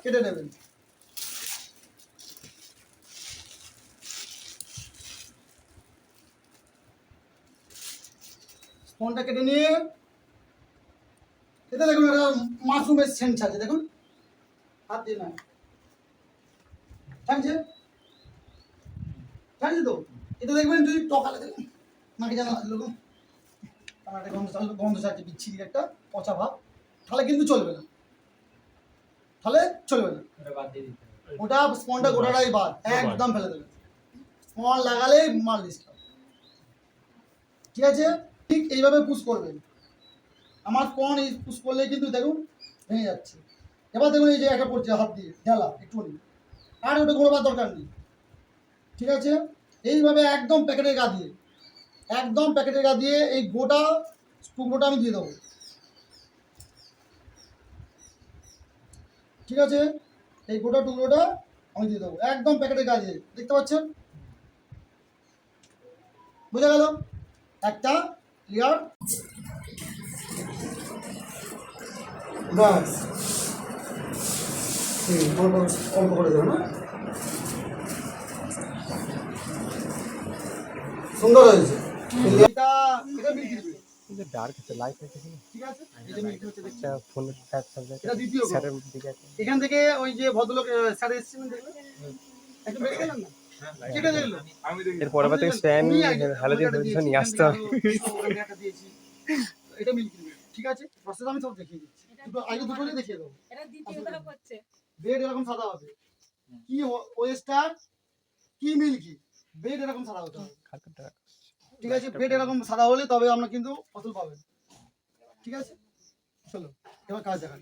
কেটে নেবেন। স্পনটা কেটে নিয়ে এটা দেখুন একটা মাশরুমের সেন্ট আছে, দেখুন হাত দিয়ে না থাকছে থাকছে তো। এটা দেখবেন যদি টকা লাগে নাকি জানা লোক আমার একটা গন্ধ ছাড়ছে বিচ্ছিরি একটা পচা ভাব, তাহলে কিন্তু চলবে না, তাহলে চলবে না, ওটা স্পনটা গোটাটাই বাদ, একদম ফেলে দেবে। স্পন লাগালেই মাল ডিস্টার্ব। ঠিক আছে, ঠিক এইভাবে পুশ করবেন। আমার স্পন এই পুশ করলে কিন্তু দেখুন ভেঙে যাচ্ছে। এবার দেখুন এই যে একটা পড়ছে হাত দিয়ে ঢালা একটুখানি, আর ওটা ঘোরাবার দরকার নেই। ঠিক আছে, এইভাবে একদম প্যাকেটের গা দিয়ে, একদম প্যাকেটের গা দিয়ে এই গোটা টুকরোটা আমি দিয়ে দেবো। ঠিক আছে, এই গোটা টুকরোটা আমি দিয়ে দেবো একদম প্যাকেটের গা দিয়ে, দেখতে পাচ্ছেন? বোঝা গেল একটা লেয়ার। ব্যাস অল্প করে দেবো না, সুন্দর হয়েছে। এটা এটা মিল্কি দিবে। যে ডার্ক আছে লাইট আছে কি ঠিক আছে, এটা মিল্কি হচ্ছে দেখতে। একটা ফোনের ট্যাগ সাবজেক্ট এটা দ্বিতীয় গল্প। স্যারের দিকে আছে এখান থেকে ওই যে ভদ্রলোক স্যার এসেছিলেন দেখলেন, একটু বেরিয়ে গেলেন না, কেটে দেখলো। এর পরের বার থেকে স্ট্যান্ড হ্যালোজেন সলিউশন নিয়ে আসতে হবে। এটা মিল্কি দিবে। ঠিক আছে, প্রসেস আমি সব দেখিয়ে দিচ্ছি, দুটো আগে দুটো দেখিয়ে দেবো। এটা দ্বিতীয় ধাপ হচ্ছে। বেড এরকম সাদা হবে, কি ওয়েস্টার কি মিল্কি, বেড এরকম সাদা হতে হবে। ঠিক আছে, বেড এরকম সাদা হলে তবে আমরা কিন্তু ফসল পাবেন। ঠিক আছে, চলো এবার কাজ দেখান।